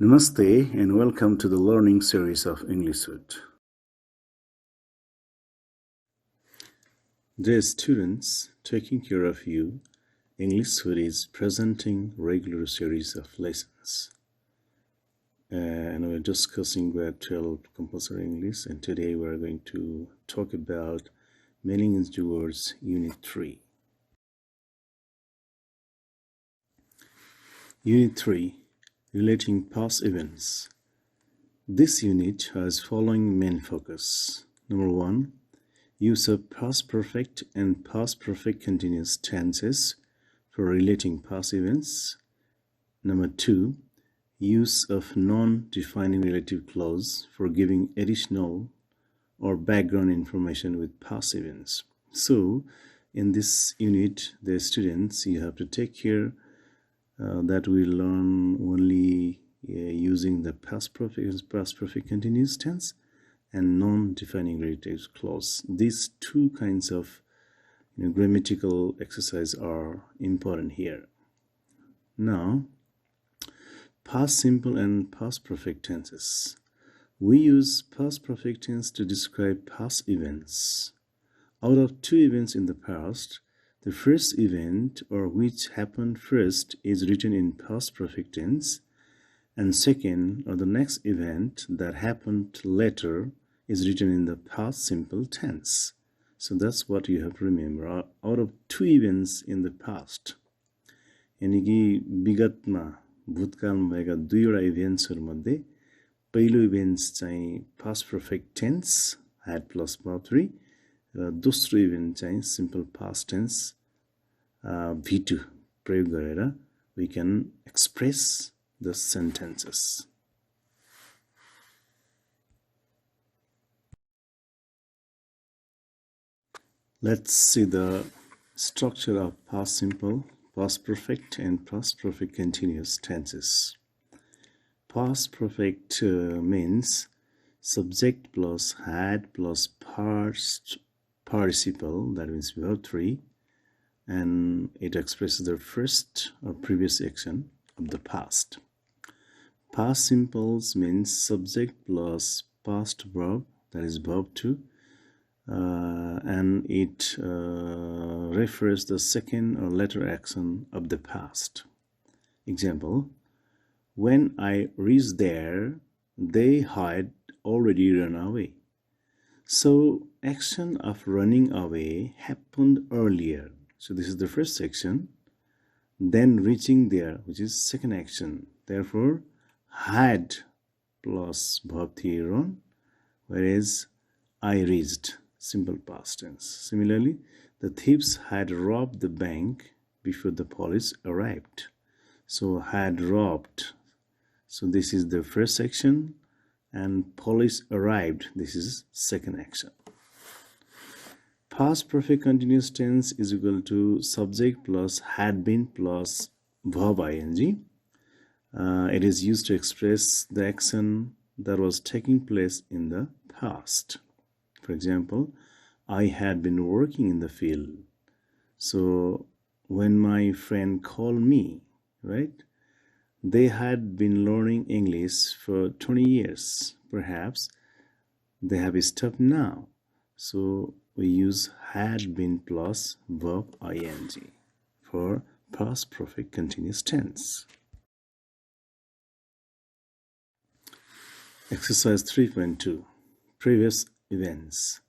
Namaste and welcome to the learning series of Englishwood. Dear students, taking care of you, Englishwood is presenting regular series of lessons. And we're discussing grade 12 compulsory English, and today we're going to talk about meaning into words unit 3. Unit 3, relating past events. This unit has following main focus. Number 1, use of past perfect and past perfect continuous tenses for relating past events. Number 2, use of non-defining relative clause for giving additional or background information with past events. So, in this unit, the students, you have to take care that we learn only using the past perfect continuous tense and non-defining relative clause. These two kinds of grammatical exercise are important here. Now, past simple and past perfect tenses. We use past perfect tense to describe past events. Out of two events in the past, the first event, or which happened first, is written in past perfect tense, and second, or the next event that happened later, is written in the past simple tense. So that's what you have to remember. Out of two events in the past, यानी कि विगतमा भूतकालमा भएका दुईवटा इभेन्ट्सहरूमध्ये पहिलो events चाहिँ past perfect tense had plus verb 3 र दोस्रो event चाहिँ simple past tense V2 प्रयोग गरेर we can express the sentences. Let's see the structure of past simple, past perfect, and past perfect continuous tenses. Past perfect means subject plus had plus past participle, that means verb 3, and it expresses the first or previous action of the past. Past simples means subject plus past verb, that is verb 2, and it refers the second or later action of the past. Example, when I reached there, they had already run away. So action of running away happened earlier. So this is the first action. Then reaching there, which is second action. Therefore, had plus verb 3 run, whereas I reached, simple past tense. Similarly, the thieves had robbed the bank before the police arrived. So had robbed. So this is the first action, and police arrived. This is second action. Past perfect continuous tense is equal to subject plus had been plus verb ing. It is used to express the action that was taking place in the past. For example, I had been working in the field. So when my friend called me, right? They had been learning English for 20 years. Perhaps they have stopped now. So we use had been plus verb ing for past perfect continuous tense. Exercise 3.2, previous events.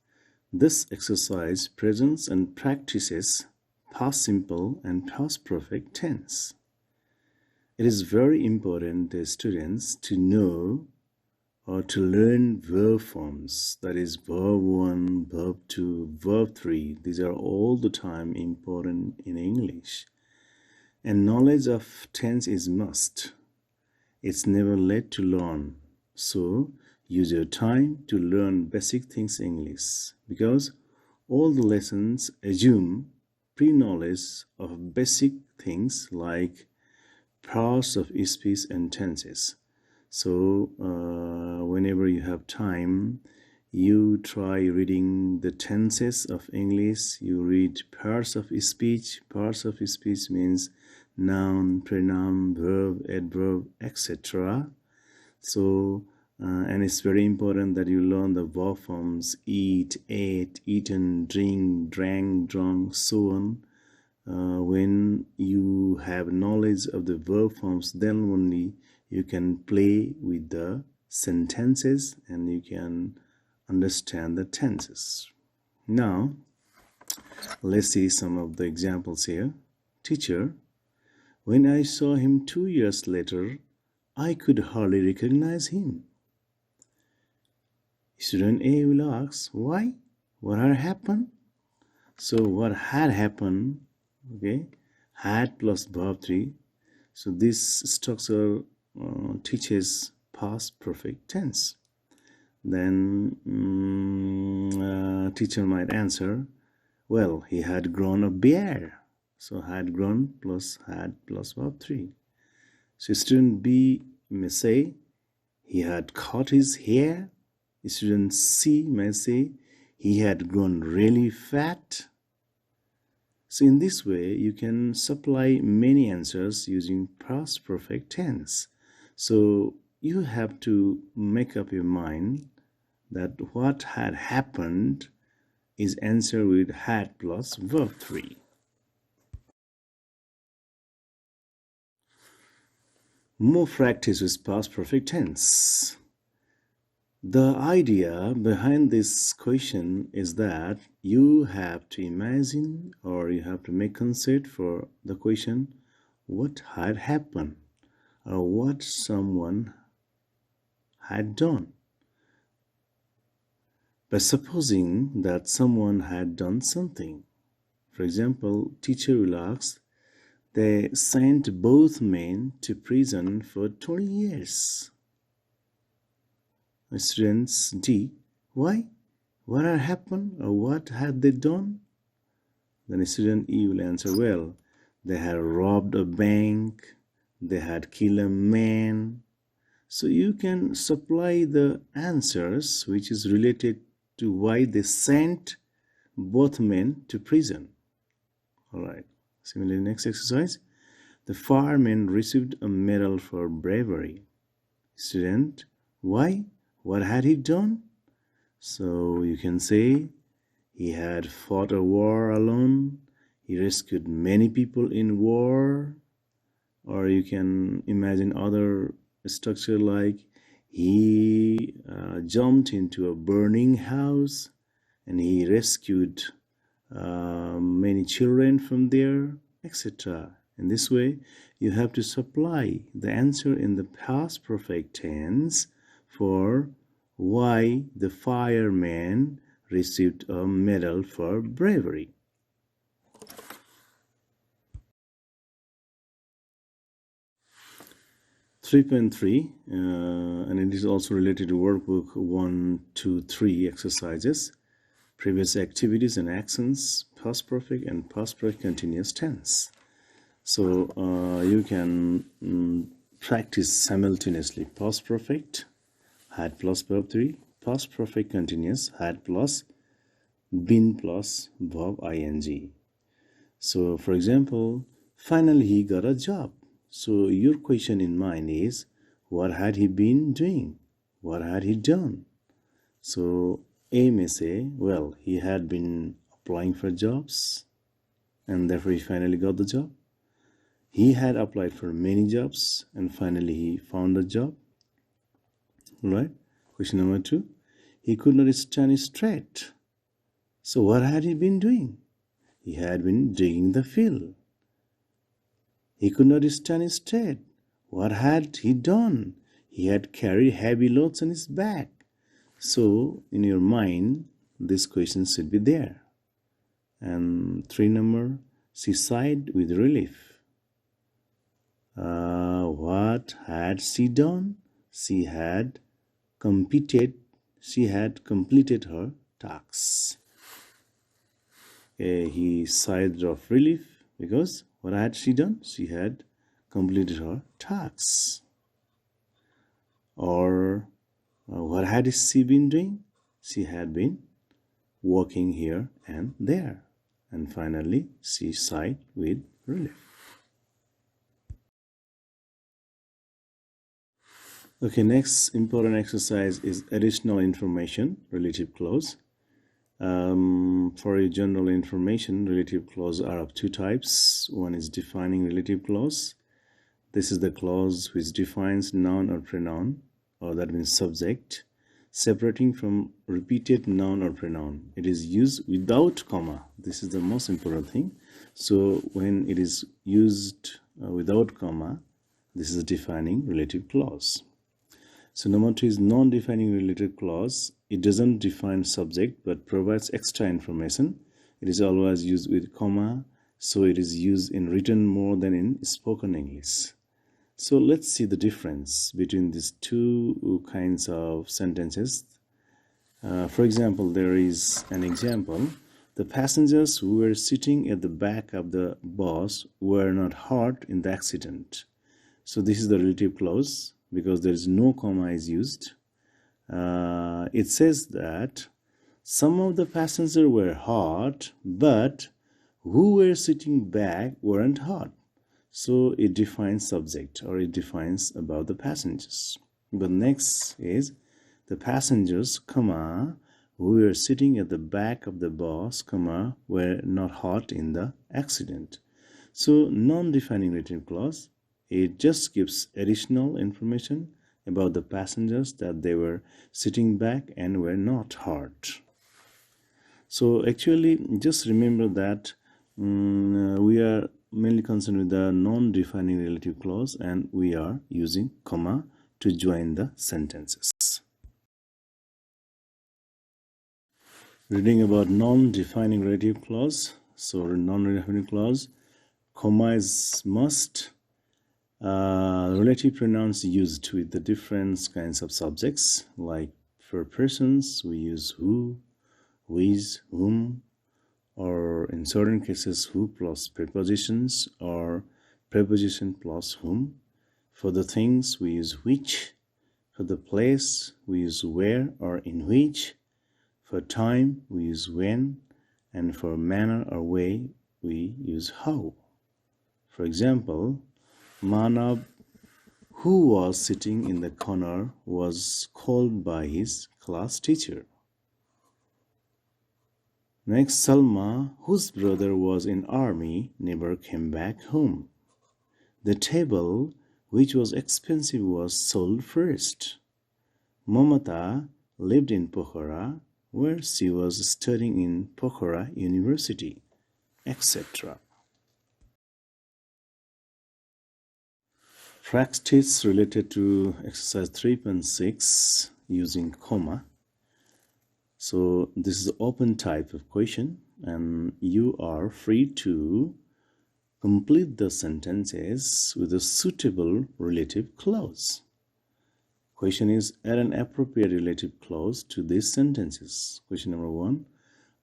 This exercise presents and practices past simple and past perfect tense. It is very important, the students, to know or to learn verb forms, that is verb 1, verb 2, verb 3. These are all the time important in English. And knowledge of tense is must. It's never late to learn. So use your time to learn basic things English, because all the lessons assume pre-knowledge of basic things like parts of speech and tenses. So whenever you have time, you try reading the tenses of English. You read parts of speech. Parts of speech means noun, pronoun, verb, adverb, etc. So, and it's very important that you learn the verb forms eat, ate, eaten, drink, drank, drunk, so on. When you have knowledge of the verb forms, then only you can play with the sentences and you can understand the tenses. Now, let's see some of the examples here. Teacher, when I saw him 2 years later, I could hardly recognize him. Student A will ask, why? What had happened? So what had happened, okay, had plus verb 3. So this structure teaches past perfect tense. Then teacher might answer, well, he had grown a beard. So had grown plus had plus verb 3. So student B may say, he had cut his hair. Student C may say, he had grown really fat. So in this way, you can supply many answers using past perfect tense. So you have to make up your mind that what had happened is answered with had plus verb 3. More practice with past perfect tense. The idea behind this question is that you have to imagine or you have to make consent for the question what had happened or what someone had done. By supposing that someone had done something, for example, teacher will ask, they sent both men to prison for 20 years. Students D, why? What had happened or what had they done? Then student E will answer, well, they had robbed a bank, they had killed a man. So you can supply the answers which is related to why they sent both men to prison. All right. Similarly, next exercise. The fireman received a medal for bravery. Student, why? What had he done? So you can say he had fought a war alone. He rescued many people in war. Or you can imagine other structure like he jumped into a burning house and he rescued many children from there, etc. In this way, you have to supply the answer in the past perfect tense for why the fireman received a medal for bravery. Three point three, and it is also related to workbook 1, 2, 3 exercises. Previous activities and actions, past perfect and past perfect continuous tense. So you can practice simultaneously past perfect, had plus verb 3, past perfect continuous, had plus, been plus verb ing. So for example, finally he got a job. So your question in mind is, what had he been doing? What had he done? So A may say, well, he had been applying for jobs and therefore he finally got the job. He had applied for many jobs and finally he found a job. Right? Question number 2. He could not stand straight. So what had he been doing? He had been digging the field. He could not stand straight. What had he done? He had carried heavy loads on his back. So in your mind, this question should be there. And 3 number, she sighed with relief. What had she done? She had completed her tasks. He sighed of relief because what had she done? She had completed her tasks. Or what had she been doing? She had been walking here and there. And finally, she sighed with relief. Okay, next important exercise is additional information, relative clause. For a general information, relative clause are of two types. One is defining relative clause. This is the clause which defines noun or pronoun, or that means subject, separating from repeated noun or pronoun. It is used without comma. This is the most important thing. So when it is used without comma, this is a defining relative clause. So number 2 is non-defining relative clause. It doesn't define subject but provides extra information. It is always used with comma, so it is used in written more than in spoken English. So let's see the difference between these two kinds of sentences. For example, there is an example. The passengers who were sitting at the back of the bus were not hurt in the accident. So this is the relative clause because there is no comma is used. It says that some of the passengers were hurt, but who were sitting back weren't hurt. So it defines subject, or it defines about the passengers. The next is the passengers, comma, who were sitting at the back of the bus, comma, were not hurt in the accident. So non-defining relative clause, it just gives additional information about the passengers that they were sitting back and were not hurt. So actually, just remember that we are mainly concerned with the non-defining relative clause, and we are using comma to join the sentences. Reading about non-defining relative clause. So non-defining clause, comma is must. Relative pronouns used with the different kinds of subjects, like for persons we use who, which, whom, or in certain cases who plus prepositions or preposition plus whom. For the things we use which. For the place we use where or in which. For time we use when, and for manner or way we use how. For example, Manav, who was sitting in the corner, was called by his class teacher. Next, Salma, whose brother was in army, never came back home. The table, which was expensive, was sold first. Mamata lived in Pokhara, where she was studying in Pokhara University, etc. Practice related to exercise 3.6 using comma. So this is an open type of question, and you are free to complete the sentences with a suitable relative clause. Question is, add an appropriate relative clause to these sentences. Question number 1,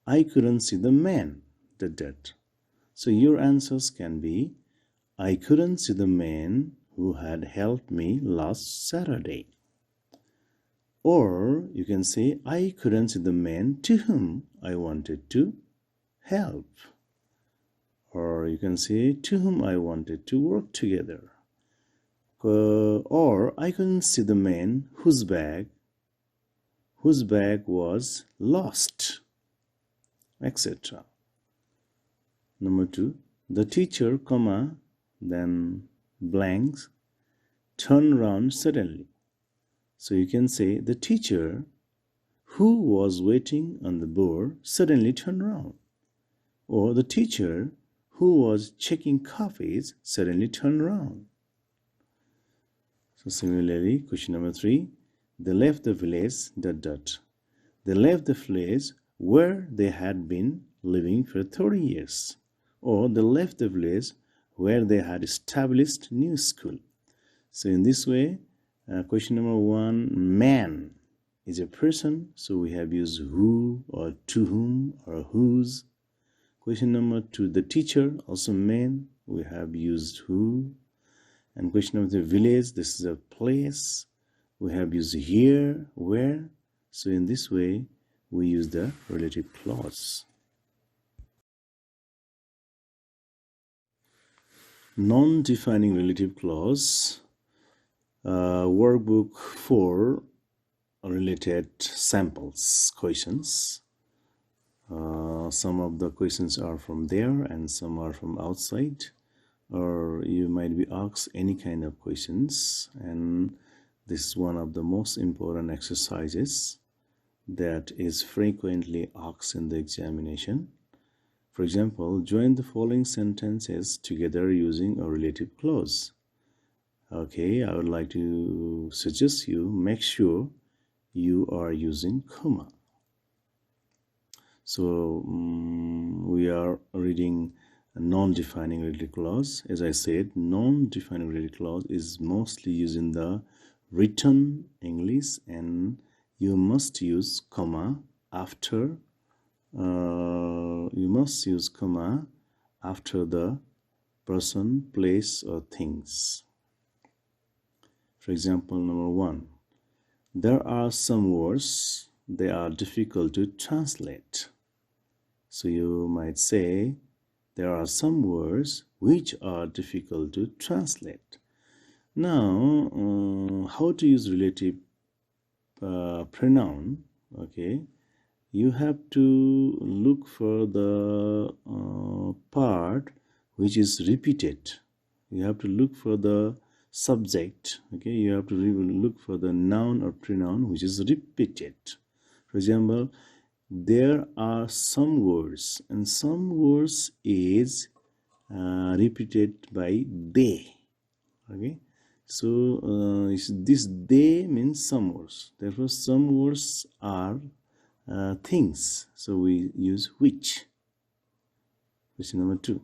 I couldn't see the man, that. So your answers can be, I couldn't see the man who had helped me last Saturday. Or you can say, I couldn't see the man to whom I wanted to help. Or you can say, to whom I wanted to work together. Or I couldn't see the man whose bag was lost, etc. Number 2, the teacher, comma, then blanks, turn round suddenly. So you can say, the teacher who was waiting on the board suddenly turned around. Or the teacher who was checking copies suddenly turned around. So similarly, question number 3, they left the village, They left the village where they had been living for 30 years. Or they left the village where they had established new school. So in this way, question number 1, man is a person, so we have used who or to whom or whose. Question number 2, the teacher, also man, we have used who. And question number 3, village, this is a place, we have used here, where. So in this way, we use the relative clause. Non-defining relative clause. Workbook 4 related samples questions. Some of the questions are from there and some are from outside, or you might be asked any kind of questions, and this is one of the most important exercises that is frequently asked in the examination. For example, join the following sentences together using a relative clause. Okay, I would like to suggest you make sure you are using comma. So we are reading a non-defining relative clause. As I said, non-defining relative clause is mostly used in the written English, and you must use comma after the person, place, or things. For example, number 1, there are some words they are difficult to translate. So you might say, there are some words which are difficult to translate. Now, how to use relative pronoun? Okay, you have to look for the part which is repeated. You have to look for the subject. Okay, you have to look for the noun or pronoun which is repeated. For example, there are some words, and some words is repeated by they. Okay, so this they means some words. Therefore, some words are things. So we use which. Question number 2.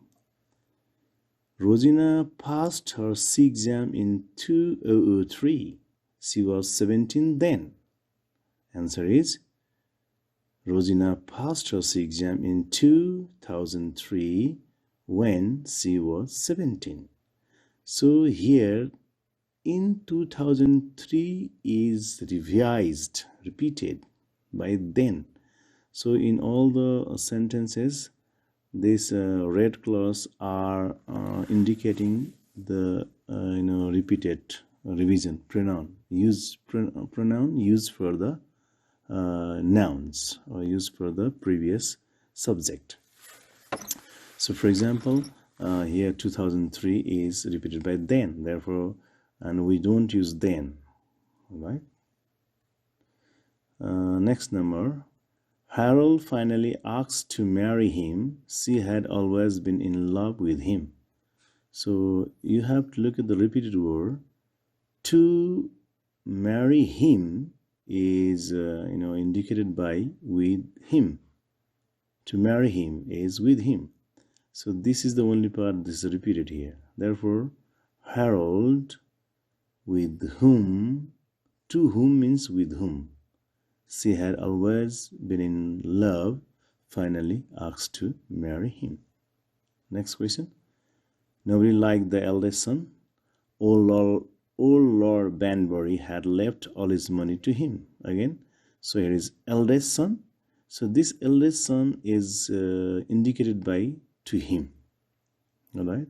Rosina passed her C exam in 2003. She was 17 then. Answer is, Rosina passed her C exam in 2003 when she was 17. So here in 2003 is repeated by then. So in all the sentences, these red clause are indicating the repeated revision pronoun. Pronoun used for the nouns or used for the previous subject. So for example, here 2003 is repeated by then, therefore, and we don't use then. All right. Next number. Harold finally asked to marry him. She had always been in love with him. So you have to look at the repeated word. To marry him is indicated by with him. To marry him is with him. So this is the only part this is repeated here. Therefore, Harold with whom, to whom means with whom. She had always been in love, finally asked to marry him. Next question. Nobody liked the eldest son. Old Lord Banbury had left all his money to him. Again, so here is eldest son. So this eldest son is indicated by to him. All right.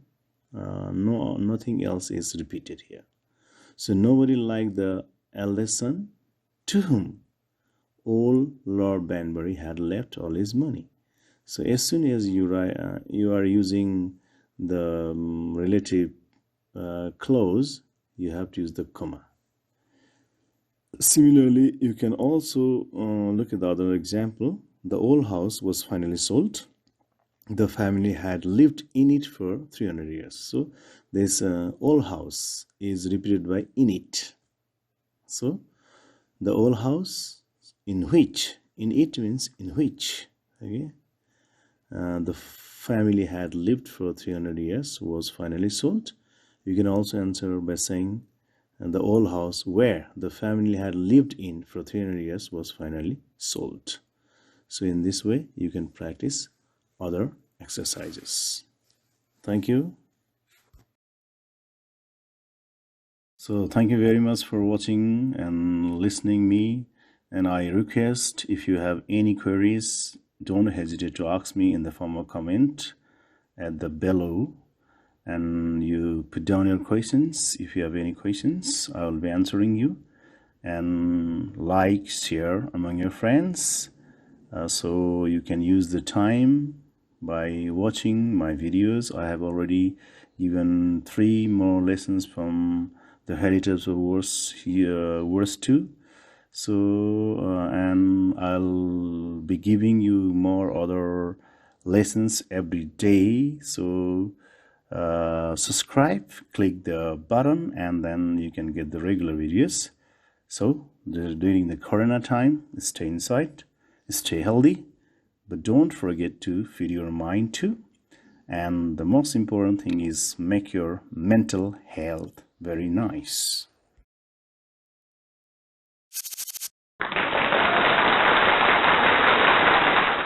Nothing else is repeated here. So nobody liked the eldest son, to whom old Lord Banbury had left all his money. So as soon as you are using the relative clause, you have to use the comma. Similarly, you can also look at the other example. The old house was finally sold. The family had lived in it for 300 years. So this old house is repeated by in it. So the old house in which, in it means in which. Okay, the family had lived for 300 years was finally sold. You can also answer by saying the old house where the family had lived in for 300 years was finally sold. So in this way, you can practice other exercises. Thank you. So thank you very much for watching and listening me. And I request, if you have any queries, don't hesitate to ask me in the form of comment at the below. and you put down your questions. If you have any questions, I will be answering you. And like, share among your friends, so you can use the time by watching my videos. I have already given 3 more lessons from the heritage of verse here, verse 2. So and I'll be giving you more other lessons every day. So subscribe, click the button, and then you can get the regular videos. So during the corona time, stay inside, stay healthy, but don't forget to feed your mind too. And the most important thing is make your mental health very nice.